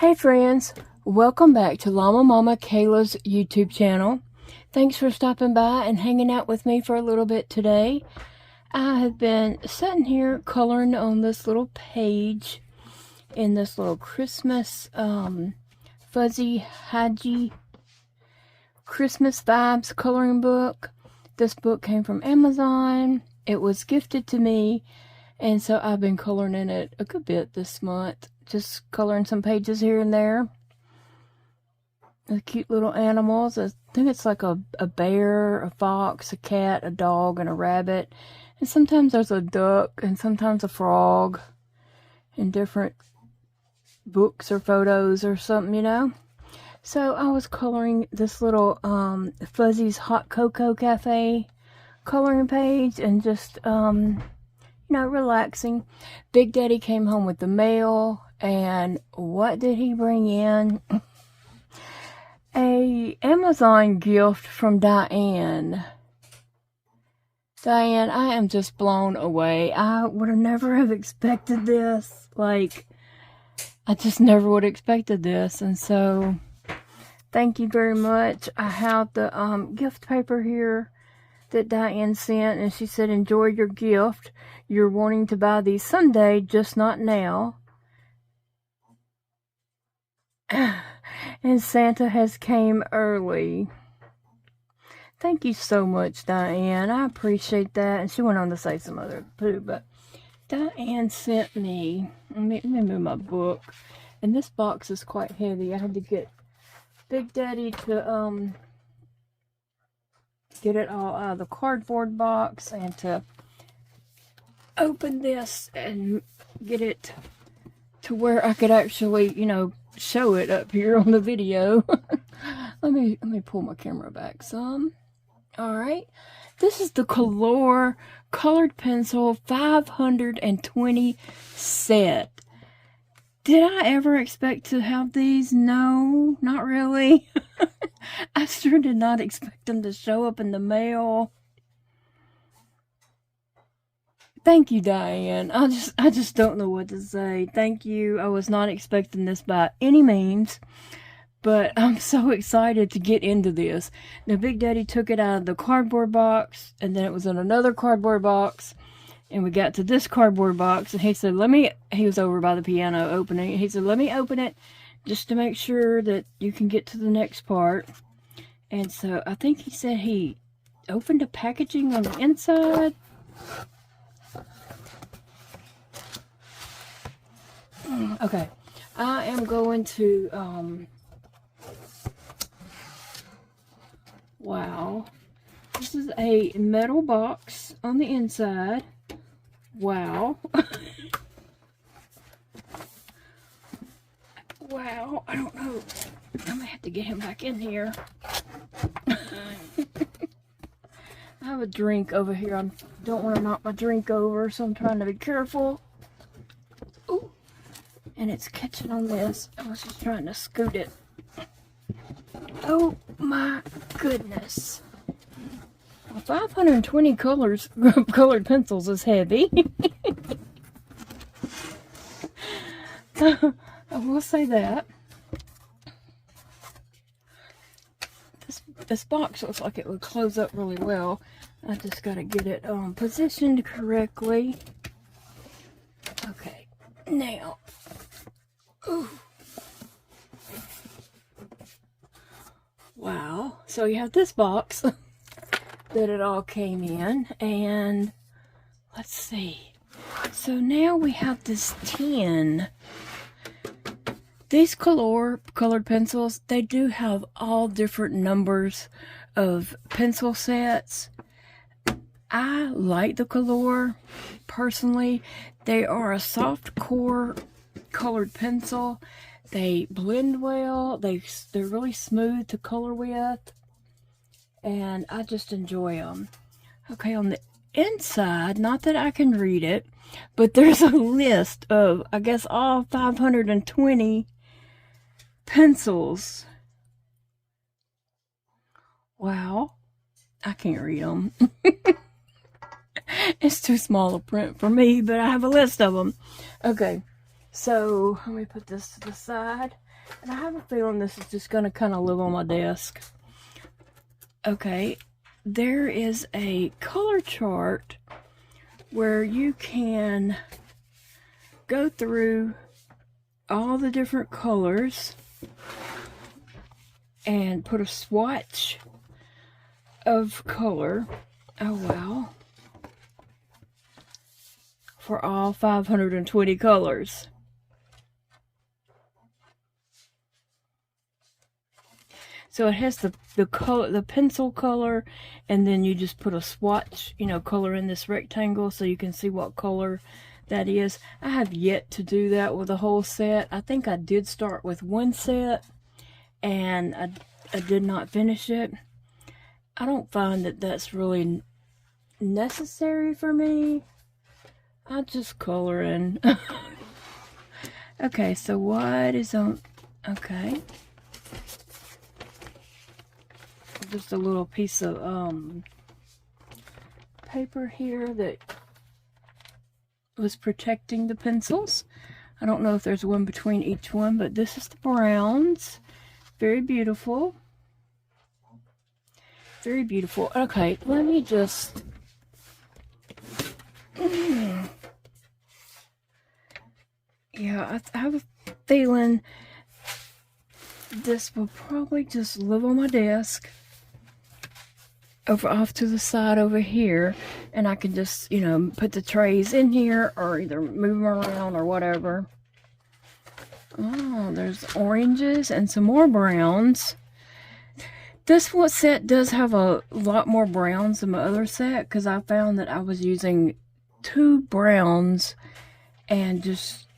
Hey friends, welcome back to Llama Mama Kayla's YouTube channel. Thanks for stopping by and hanging out with me for a little bit today. I have been sitting here coloring on this little page in this little Christmas fuzzy Haji Christmas vibes coloring book. This book came from Amazon. It was gifted to me, and so I've been coloring in it a good bit this month. Just coloring some pages here and there. The cute little animals. I think it's like a bear, a fox, a cat, a dog, and a rabbit. And sometimes there's a duck and sometimes a frog in different books or photos or something, you know. So I was coloring this little Fuzzy's Hot Cocoa Cafe coloring page and just, you know, relaxing. Big Daddy came home with the mail. And what did he bring in? A Amazon gift from Diane. Diane, I am just blown away. I would have never have expected this. Like, I just never would have expected this. And so, thank you very much. I have the gift paper here that Diane sent. And she said, enjoy your gift. You're wanting to buy these someday, just not now. And Santa has came early. Thank you so much, Diane. I appreciate that. And she went on to say some other too, but Diane sent me, let me move my book. And this box is quite heavy. I had to get Big Daddy to get it all out of the cardboard box and to open this and get it to where I could actually, you know, show it up here on the video. let me pull my camera back some. All right, this is the Kalour colored pencil 520 set. Did I ever expect to have these? No, not really. I sure did not expect them to show up in the mail. Thank you, Diane. I just don't know what to say. Thank you. I was not expecting this by any means, but I'm so excited to get into this. Now, Big Daddy took it out of the cardboard box, and then it was in another cardboard box, and we got to this cardboard box, and he said, he was over by the piano opening it. He said, let me open it just to make sure that you can get to the next part. And so I think he said he opened the packaging on the inside. Okay, I am going to, wow, this is a metal box on the inside. Wow. Wow, I don't know. I may have to get him back in here. I have a drink over here. I don't want to knock my drink over, so I'm trying to be careful. Ooh. And it's catching on this. I was just trying to scoot it. Oh my goodness. Well, 520 colored pencils is heavy. I will say that. This box looks like it would close up really well. I just got to get it positioned correctly. Okay, now. Ooh. Wow. So you have this box that it all came in, and let's see. So now we have this tin. These Kalour colored pencils, they do have all different numbers of pencil sets. I like the Kalour personally. They are a soft core colored pencil. They blend well. They're really smooth to color with, and I just enjoy them. Okay, on the inside, not that I can read it, but there's a list of, I guess, all 520 pencils. Wow, I can't read them. It's too small a print for me, but I have a list of them. Okay, So let me put this to the side. And I have a feeling this is just going to kind of live on my desk. Okay, there is a color chart where you can go through all the different colors and put a swatch of color. Oh wow. For all 520 colors. So it has the color, the pencil color, and then you just put a swatch, you know, color in this rectangle so you can see what color that is. I have yet to do that with a whole set. I think I did start with one set and I did not finish it. I don't find that that's really necessary for me. I'll just color in. Okay, so what is on, okay. Just a little piece of paper here that was protecting the pencils. I don't know if there's one between each one, but this is the browns. Very beautiful. Very beautiful. Okay, let me just... Yeah, I have a feeling this will probably just live on my desk. Over off to the side over here, and I can just, you know, put the trays in here or either move them around or whatever. Oh, there's oranges and some more browns. This one set does have a lot more browns than my other set because I found that I was using 2 browns and just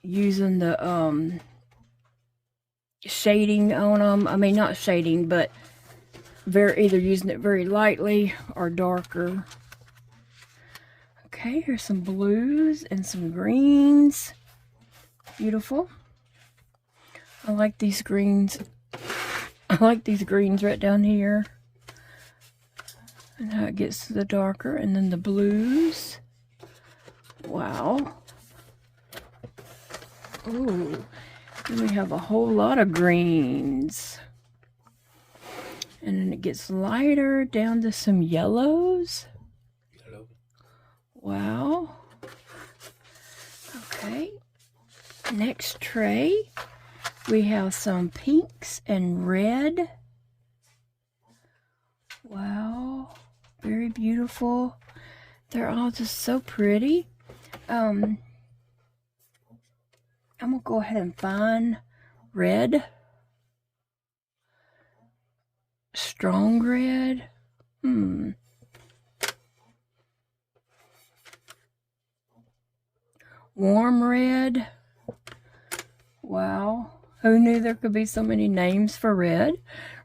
using the shading on them. I mean, not shading, but either using it very lightly or darker. Okay, here's some blues and some greens. Beautiful. I like these greens. I like these greens right down here. And how it gets to the darker. And then the blues. Wow. Ooh. Then we have a whole lot of greens. And then it gets lighter down to some yellows. Yellow. Wow. Okay. Next tray, we have some pinks and red. Wow. Very beautiful. They're all just so pretty. I'm going to go ahead and find red. Strong red. Warm red. Wow. Who knew there could be so many names for red?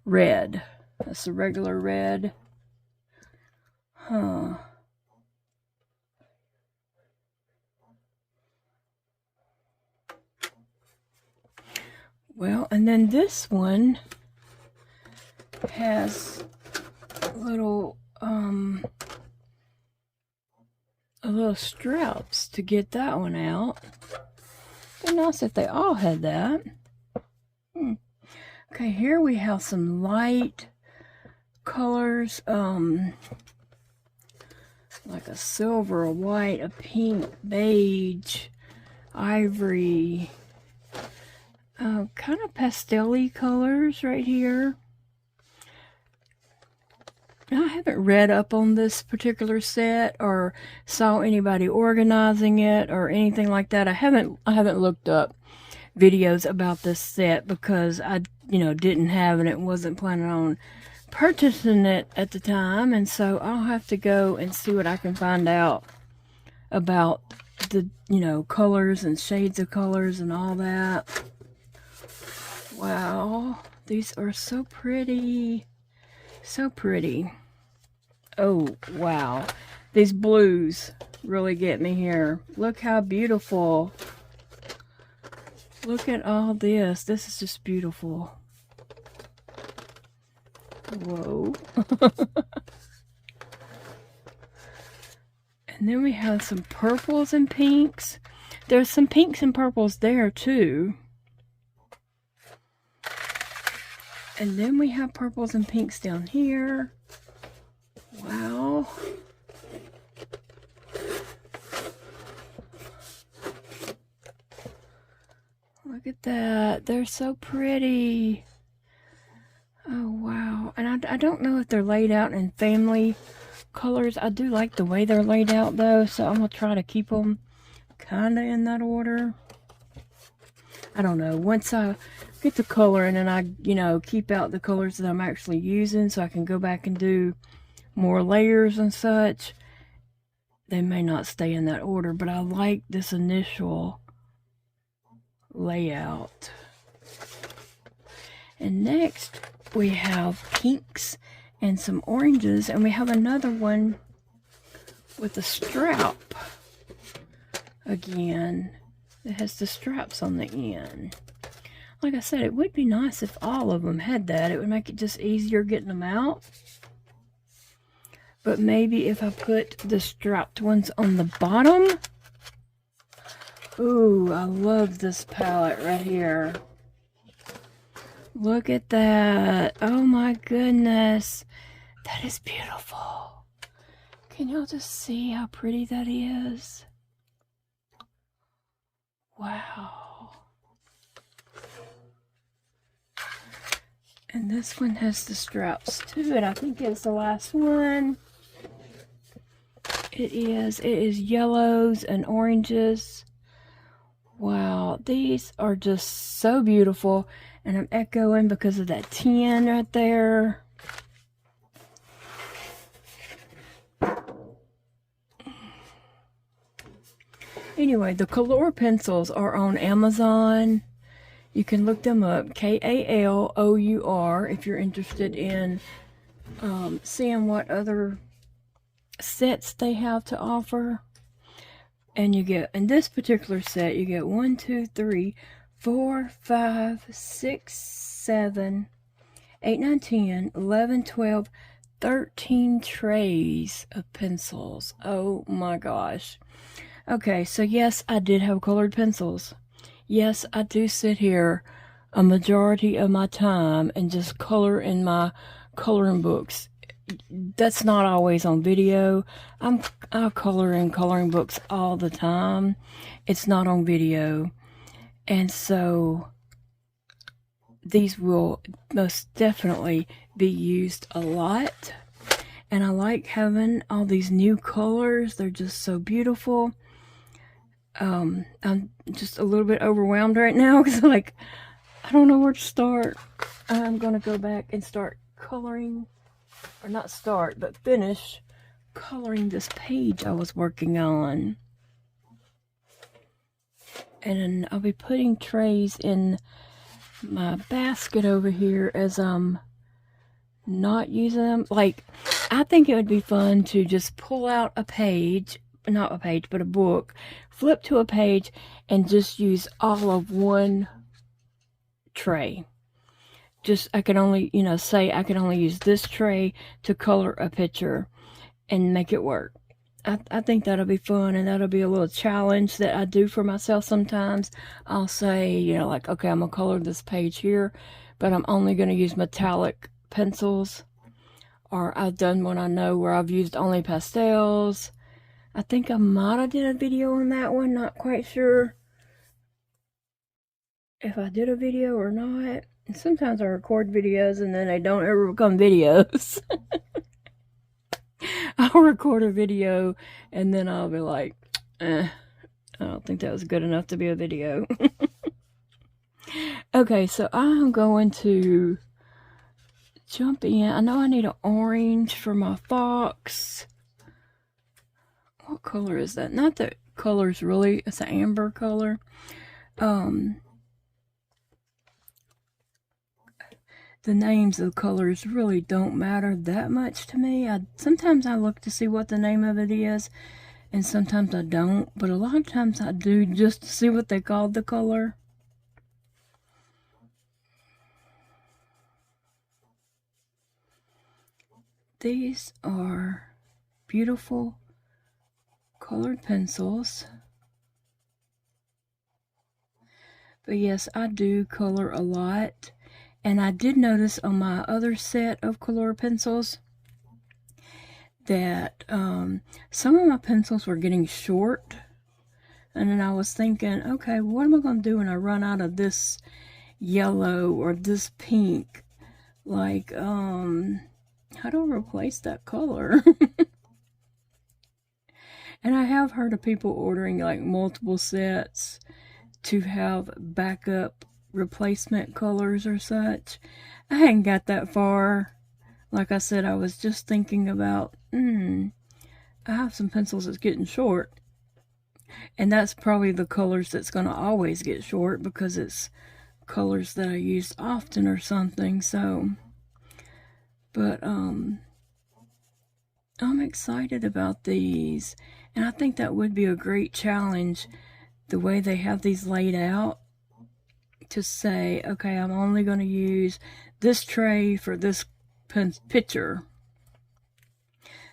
Red. That's the regular red. Huh. Well, and then this one has little straps to get that one out. It'd be nice if they all had that. Okay, here we have some light colors, like a silver, a white, a pink, beige, ivory, kind of pastel-y colors right here. I haven't read up on this particular set or saw anybody organizing it or anything like that. I haven't looked up videos about this set because I, you know, didn't have it and wasn't planning on purchasing it at the time, and so I'll have to go and see what I can find out about the, you know, colors and shades of colors and all that. Wow, these are so pretty. So pretty. Oh, wow. These blues really get me here. Look how beautiful. Look at all this. This is just beautiful. Whoa. And then we have some purples and pinks. There's some pinks and purples there too. And then we have purples and pinks down here. Wow. Look at that. They're so pretty. Oh, wow. And I don't know if they're laid out in family colors. I do like the way they're laid out, though, so I'm going to try to keep them kind of in that order. I don't know. Once I get the color and then I, you know, keep out the colors that I'm actually using so I can go back and do more layers and such, they may not stay in that order, but I like this initial layout. And next we have pinks and some oranges, and we have another one with a strap again. It has the straps on the end. Like I said, it would be nice if all of them had that. It would make it just easier getting them out. But maybe if I put the strapped ones on the bottom. Ooh, I love this palette right here. Look at that. Oh my goodness. That is beautiful. Can y'all just see how pretty that is? Wow. And this one has the straps too, and I think it's the last one. It is yellows and oranges. Wow, these are just so beautiful, and I'm echoing because of that 10 right there. Anyway, the Kalour pencils are on Amazon. You can look them up, Kalour, if you're interested in seeing what other sets they have to offer. And you get, in this particular set, you get 1, 2, 3, 4, 5, 6, 7, 8, 9, 10, 11, 12, 13 trays of pencils. Oh my gosh. Okay, so yes, I did have colored pencils. Yes, I do sit here a majority of my time and just color in my coloring books. That's not always on video. I color in coloring books all the time. It's not on video. And so these will most definitely be used a lot. And I like having all these new colors. They're just so beautiful. I'm just a little bit overwhelmed right now because like I don't know where to start. I'm gonna go back and start coloring, or not start, but finish coloring this page I was working on. And then I'll be putting trays in my basket over here as I'm not using them. Like, I think it would be fun to just pull out a page, not a page, but a book, flip to a page, and just use all of one tray. Just, I can only, you know, say I can only use this tray to color a picture and make it work. I think that'll be fun, and that'll be a little challenge that I do for myself sometimes. I'll say, you know, like, okay, I'm going to color this page here, but I'm only going to use metallic pencils. Or I've done one I know where I've used only pastels. I think I might have did a video on that one, not quite sure if I did a video or not. And sometimes I record videos and then they don't ever become videos. I'll record a video and then I'll be like, I don't think that was good enough to be a video. Okay, so I'm going to jump in. I know I need an orange for my fox. What color is that? Not that color's really, it's an amber color. The names of the colors really don't matter that much to me. Sometimes I look to see what the name of it is, and sometimes I don't, but a lot of times I do just to see what they called the color. These are beautiful colored pencils. But yes, I do color a lot. And I did notice on my other set of Kalour pencils that some of my pencils were getting short. And then I was thinking, okay, what am I going to do when I run out of this yellow or this pink? Like, how do I replace that color? And I have heard of people ordering like multiple sets to have backup replacement colors or such. I hadn't got that far. Like I said, I was just thinking about, I have some pencils that's getting short. And that's probably the colors that's going to always get short because it's colors that I use often or something. So, but I'm excited about these. And I think that would be a great challenge, the way they have these laid out, to say, okay, I'm only going to use this tray for this picture.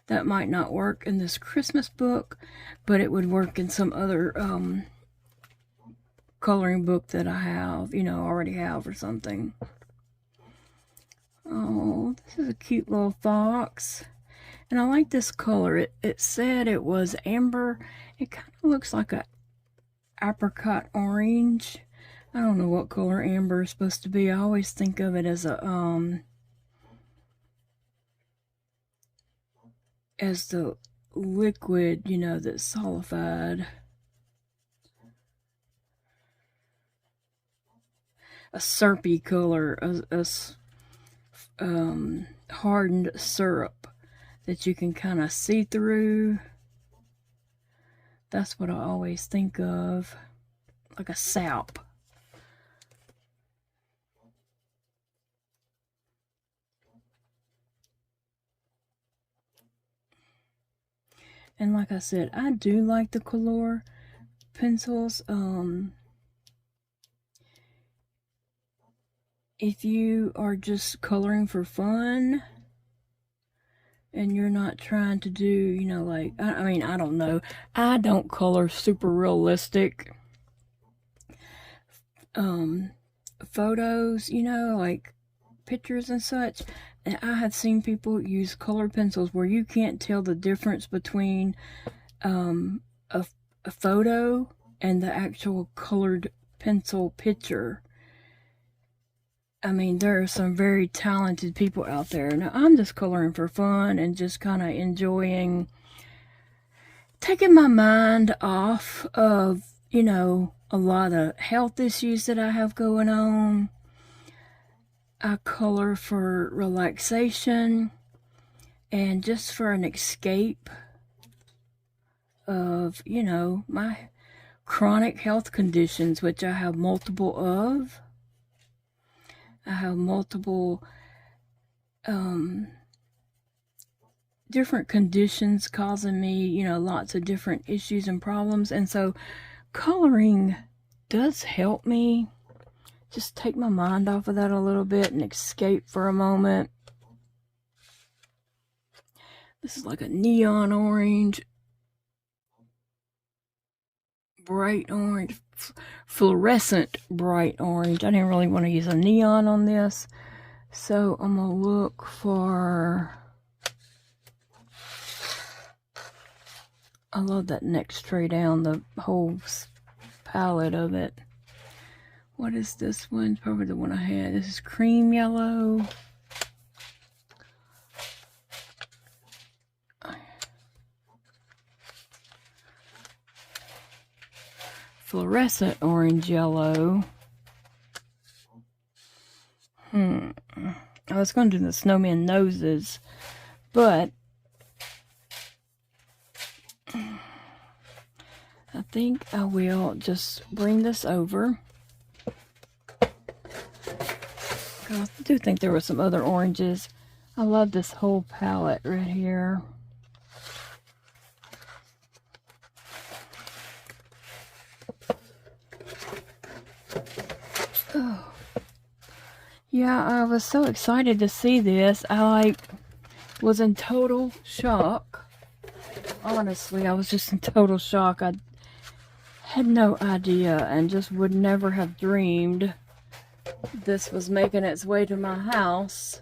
That might not work in this Christmas book, but it would work in some other coloring book that I have, already have or something. Oh, this is a cute little fox. And I like this color. It said it was amber. It kind of looks like a apricot orange. I don't know what color amber is supposed to be. I always think of it as a as the liquid, that's solidified. A syrupy color, a hardened syrup that you can kind of see through. That's what I always think of, like a sap. And like I said, I do like the Kalour pencils. If you are just coloring for fun and you're not trying to do, like, I mean, I don't know. I don't color super realistic photos, like pictures and such. And I have seen people use colored pencils where you can't tell the difference between a photo and the actual colored pencil picture. I mean, there are some very talented people out there. Now, I'm just coloring for fun and just kind of enjoying taking my mind off of, a lot of health issues that I have going on. I color for relaxation and just for an escape of, my chronic health conditions, which I have multiple of. I have multiple different conditions causing me, lots of different issues and problems. And so coloring does help me just take my mind off of that a little bit and escape for a moment. This is like a neon orange, bright orange, fluorescent bright orange. I didn't really want to use a neon on this, so I'm gonna look for, I love that next tray down, the whole palette of it. What is this one? Probably the one I had. This is cream yellow. Fluorescent orange yellow. I was going to do the snowman noses, but I think I will just bring this over. I do think there were some other oranges. I love this whole palette right here. Oh. Yeah, I was so excited to see this. I was in total shock. Honestly, I was just in total shock. I had no idea and just would never have dreamed this was making its way to my house.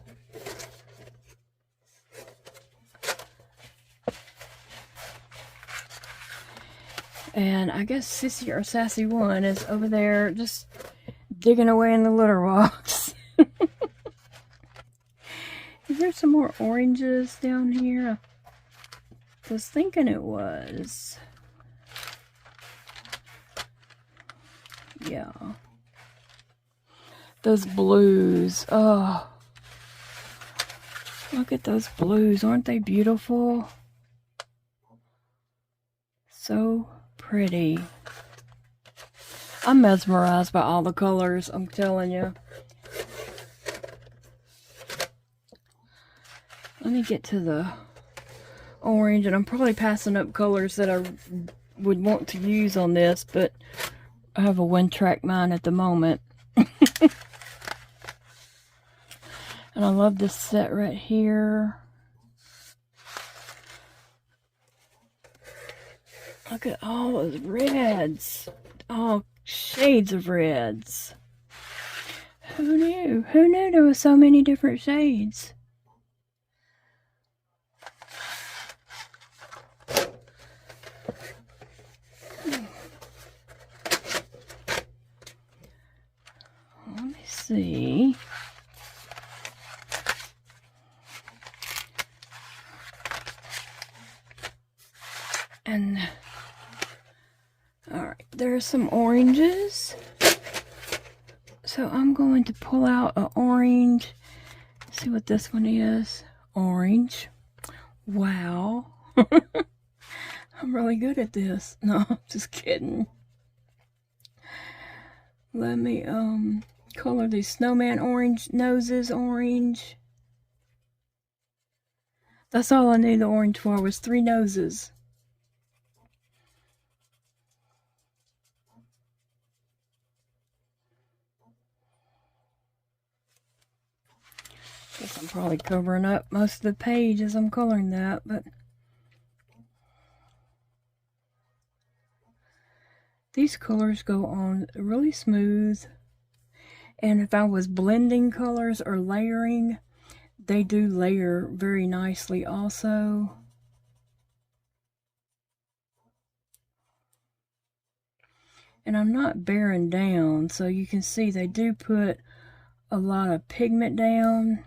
And I guess Sissy or Sassy One is over there just digging away in the litter box. Is there some more oranges down here? I was thinking it was. Yeah. Those blues. Oh. Look at those blues. Aren't they beautiful? So pretty. I'm mesmerized by all the colors, I'm telling you. Let me get to the orange, and I'm probably passing up colors that I would want to use on this, but I have a one-track mind at the moment. And I love this set right here. Look at all those reds. All shades of reds. Who knew? Who knew there were so many different shades? Let me see. And alright, there's some oranges. So I'm going to pull out an orange. See what this one is. Orange. Wow. I'm really good at this. No, I'm just kidding. Let me color these snowman orange noses orange. That's all I need the orange for, was 3 noses. Guess I'm probably covering up most of the page as I'm coloring that, but these colors go on really smooth. And if I was blending colors or layering, they do layer very nicely also. And I'm not bearing down, so you can see they do put a lot of pigment down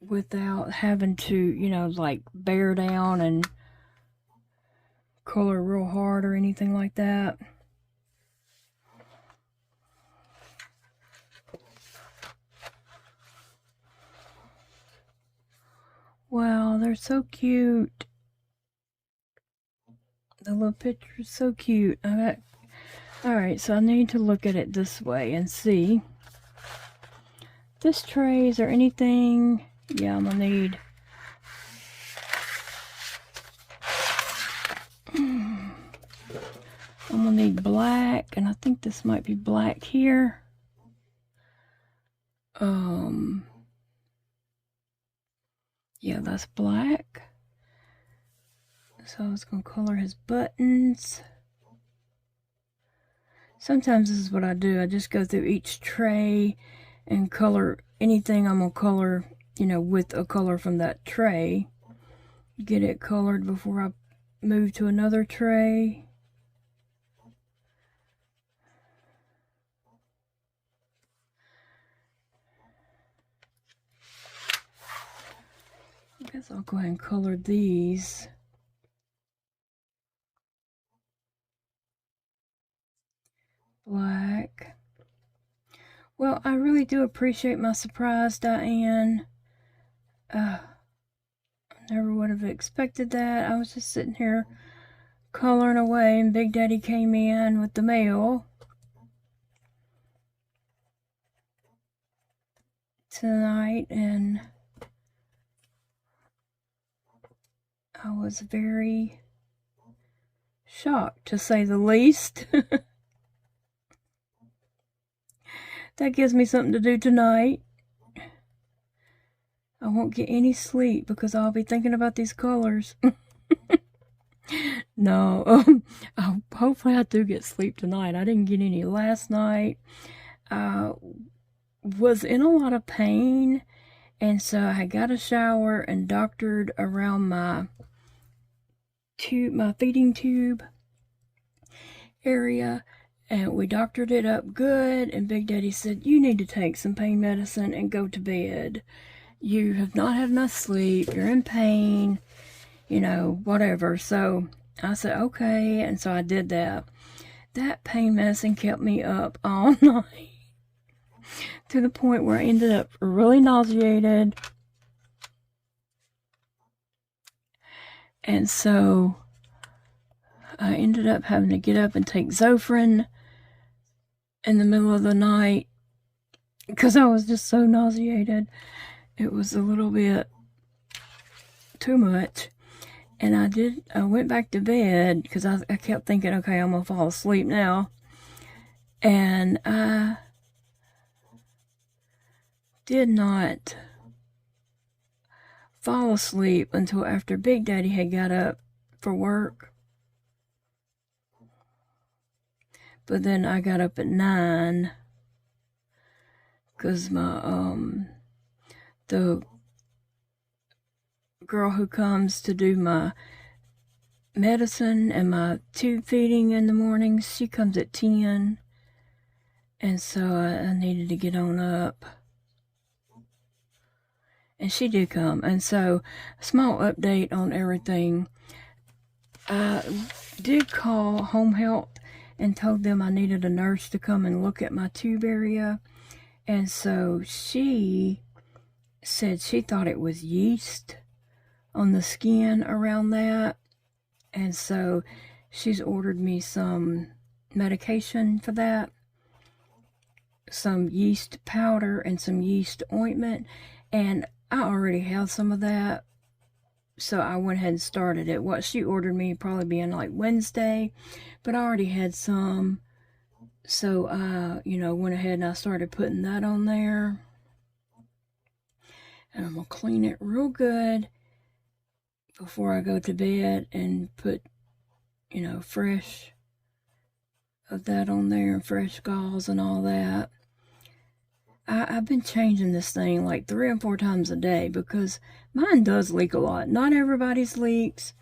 without having to, you know, like bear down and color real hard or anything like that. Wow, they're so cute. The little picture is so cute. Alright, so I need to look at it this way and see. This tray, is there anything? Yeah, I'm gonna need. I'm gonna need black, and I think this might be black here. Yeah, that's black. So I was gonna color his buttons. Sometimes this is what I do. I just go through each tray and color anything I'm gonna color, you know, with a color from that tray. Get it colored before I move to another tray. I guess I'll go ahead and color these. Black. Well, I really do appreciate my surprise, Diane. I never would have expected that. I was just sitting here coloring away, and Big Daddy came in with the mail tonight, and I was very shocked, to say the least. That gives me something to do tonight. I won't get any sleep because I'll be thinking about these colors. No, hopefully I do get sleep tonight. I didn't get any last night. I was in a lot of pain, and so I got a shower and doctored around my feeding tube area, and we doctored it up good, and Big Daddy said, you need to take some pain medicine and go to bed. You have not had enough sleep, you're in pain, you know, whatever. So I said, okay, and so I did that. That pain medicine kept me up all night to the point where I ended up really nauseated. And so I ended up having to get up and take Zofran in the middle of the night because I was just so nauseated. It was a little bit too much. And I went back to bed because I kept thinking, okay, I'm going to fall asleep now. And I did not fall asleep until after Big Daddy had got up for work. But then I got up at 9 because the girl who comes to do my medicine and my tube feeding in the mornings, she comes at 10, and so I needed to get on up, and she did come. And so a small update on everything. I did call home health and told them I needed a nurse to come and look at my tube area, and so she said she thought it was yeast on the skin around that, and so she's ordered me some medication for that, some yeast powder and some yeast ointment, and I already have some of that, so I went ahead and started it. What she ordered me probably being like Wednesday, but I already had some, so I, went ahead and I started putting that on there, and I'm gonna clean it real good before I go to bed and put, fresh of that on there, and fresh gauze and all that. I've been changing this thing like 3 or 4 times a day because mine does leak a lot. Not everybody's leaks.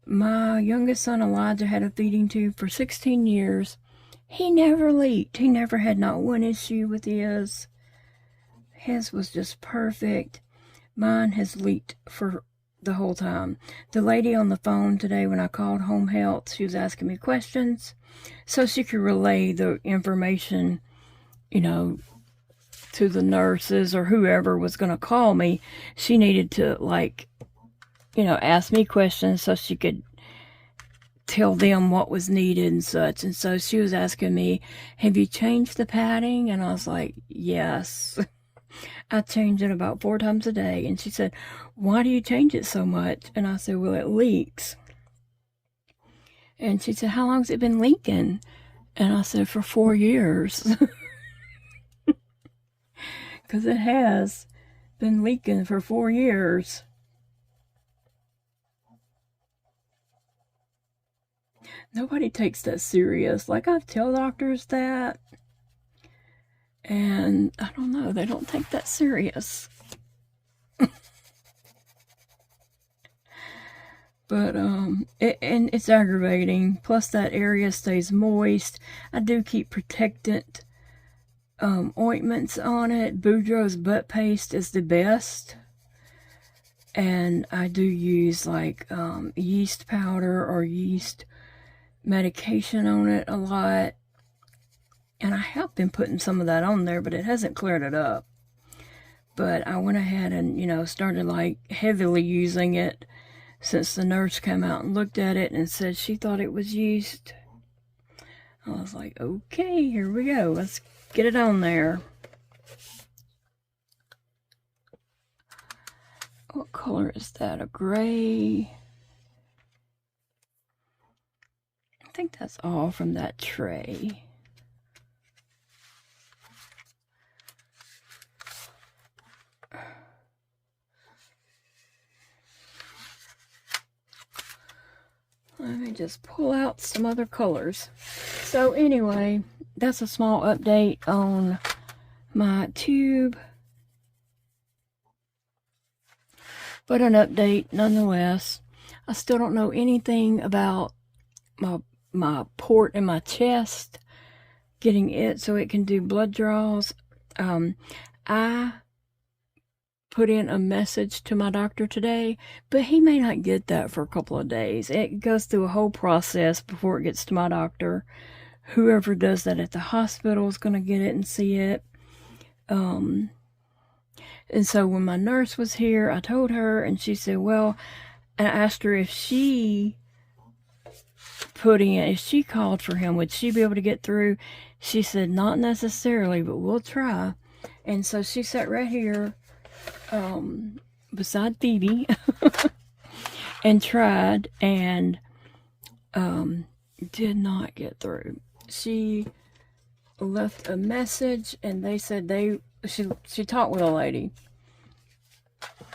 My youngest son Elijah had a feeding tube for 16 years. He never leaked. He never had not one issue with his. His was just perfect. Mine has leaked for the whole time. The lady on the phone today when I called home health, she was asking me questions so she could relay the information, to the nurses or whoever was going to call me. She needed to, ask me questions so she could tell them what was needed and such. And so she was asking me, have you changed the padding? And I was like, yes. I change it about 4 times a day. And she said, why do you change it so much? And I said, well, it leaks. And she said, how long has it been leaking? And I said, for 4 years. Because it has been leaking for 4 years. Nobody takes that serious. Like, I tell doctors that, and I don't know, they don't take that serious. But and it's aggravating. Plus that area stays moist. I do keep protectant ointments on it. Boudreaux's butt paste is the best, and I do use like yeast powder or yeast medication on it a lot, and I have been putting some of that on there, but it hasn't cleared it up. But I went ahead and started like heavily using it since the nurse came out and looked at it and said she thought it was yeast. I was like, okay, here we go, let's get it on there. What color is that? A gray? I think that's all from that tray. Let me just pull out some other colors. So anyway, that's a small update on my tube, but an update nonetheless. I still don't know anything about my port in my chest, getting it so it can do blood draws. I put in a message to my doctor today, but he may not get that for a couple of days. It goes through a whole process before it gets to my doctor. Whoever does that at the hospital is going to get it and see it. And so when my nurse was here, I told her, and she said, well, I asked her if she if she called for him, would she be able to get through? She said, not necessarily, but we'll try. And so she sat right here beside Phoebe and tried, and did not get through. She left a message, and they said she talked with a lady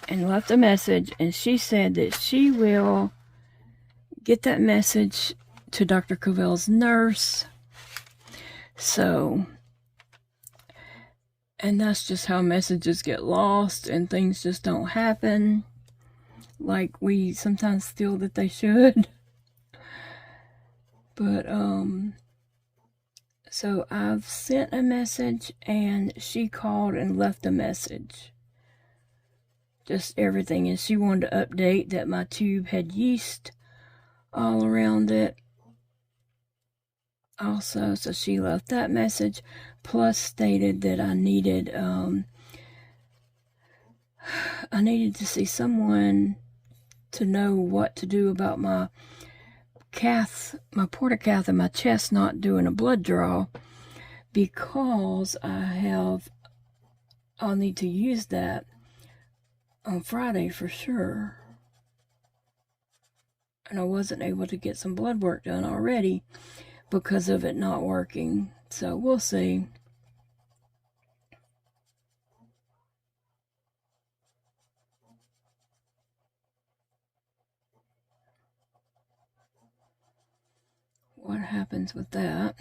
and left a message, and she said that she will get that message to Dr. Covell's nurse. So, and that's just how messages get lost and things just don't happen like we sometimes feel that they should. But so I've sent a message, and she called and left a message, just everything. And she wanted to update that my tube had yeast all around it also, so she left that message, plus stated that I needed to see someone to know what to do about my portacath in my chest not doing a blood draw, because I'll need to use that on Friday for sure. And I wasn't able to get some blood work done already because of it not working. So we'll see. What happens with that?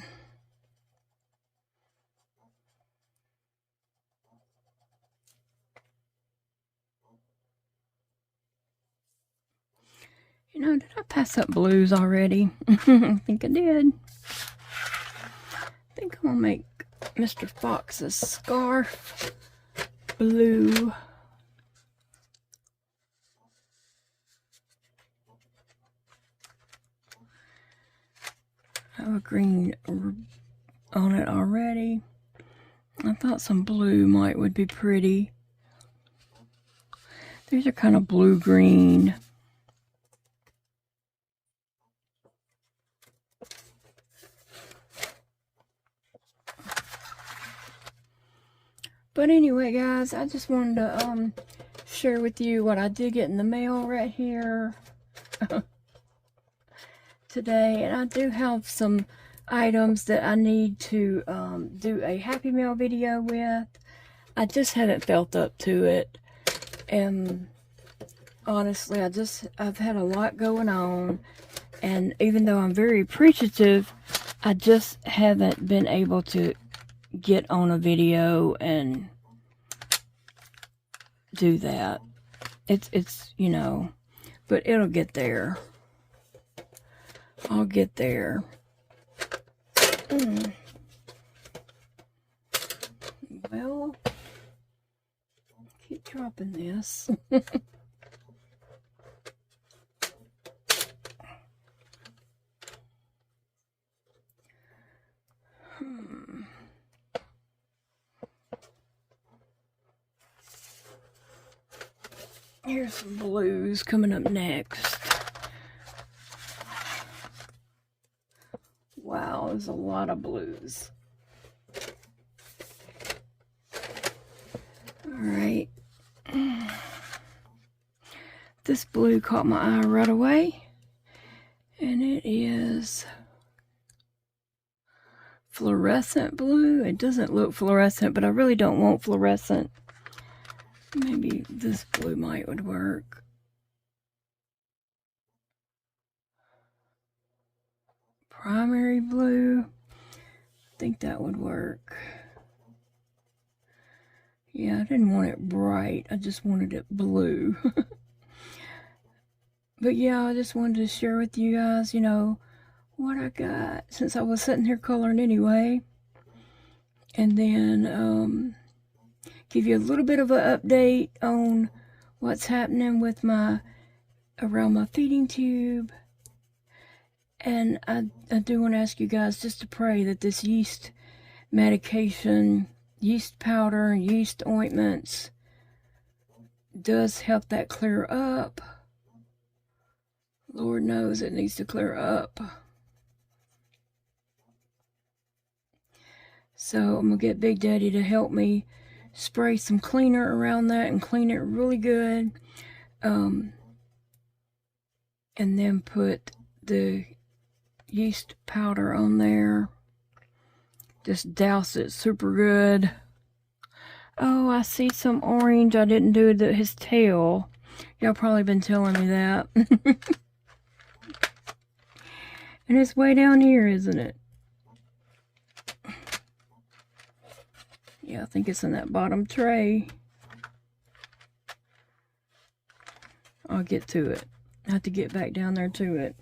You know, did I pass up blues already? I think I did. I think I'm gonna make Mr. Fox's scarf blue. I have a green on it already. I thought some blue would be pretty. These are kind of blue-green. But anyway, guys, I just wanted to share with you what I did get in the mail right here today. And I do have some items that I need to do a Happy Mail video with. I just haven't felt up to it. And honestly, I've had a lot going on. And even though I'm very appreciative, I just haven't been able to get on a video and do that. It's you know, but it'll get there. I'll get there. Well, keep dropping this. Here's some blues coming up next. Wow, there's a lot of blues. Alright. This blue caught my eye right away. And it is fluorescent blue. It doesn't look fluorescent, but I really don't want fluorescent. Maybe this blue would work. primary blue. I think that would work. Yeah, I didn't want it bright. I just wanted it blue. But yeah, I just wanted to share with you guys, you know, what I got since I was sitting here coloring anyway. And then give you a little bit of an update on what's happening with around my feeding tube. And I do want to ask you guys just to pray that this yeast medication, yeast powder, and yeast ointments does help that clear up. Lord knows it needs to clear up. So I'm going to get Big Daddy to help me spray some cleaner around that and clean it really good. And then put the yeast powder on there. Just douse it super good. Oh, I see some orange. I didn't do his tail. Y'all probably been telling me that. And it's way down here, isn't it? Yeah, I think it's in that bottom tray. I'll get to it. I have to get back down there to it.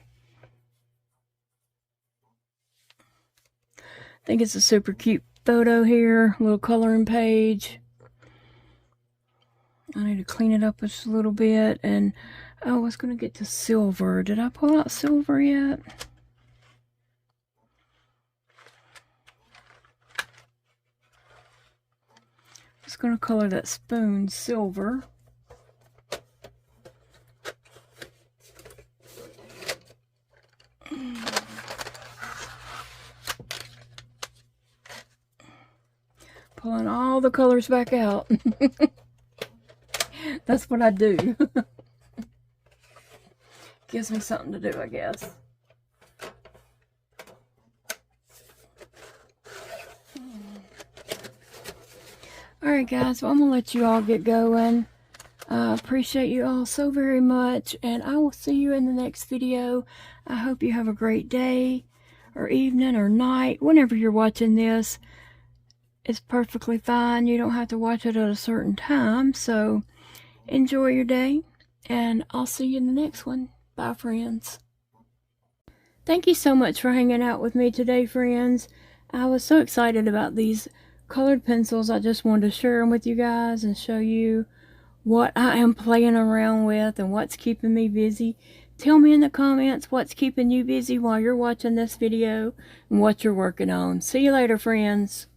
I think it's a super cute photo here. Little coloring page. I need to clean it up just a little bit. And, oh, I was going to get to silver. Did I pull out silver yet? Just going to color that spoon silver. Pulling all the colors back out. That's what I do. Gives me something to do, I guess. Alright guys, well, I'm going to let you all get going. I appreciate you all so very much, and I will see you in the next video. I hope you have a great day, or evening, or night, whenever you're watching this. It's perfectly fine. You don't have to watch it at a certain time, so enjoy your day, and I'll see you in the next one. Bye, friends. Thank you so much for hanging out with me today, friends. I was so excited about these colored pencils. I just wanted to share them with you guys and show you what I am playing around with and what's keeping me busy. Tell me in the comments what's keeping you busy while you're watching this video and what you're working on. See you later, friends.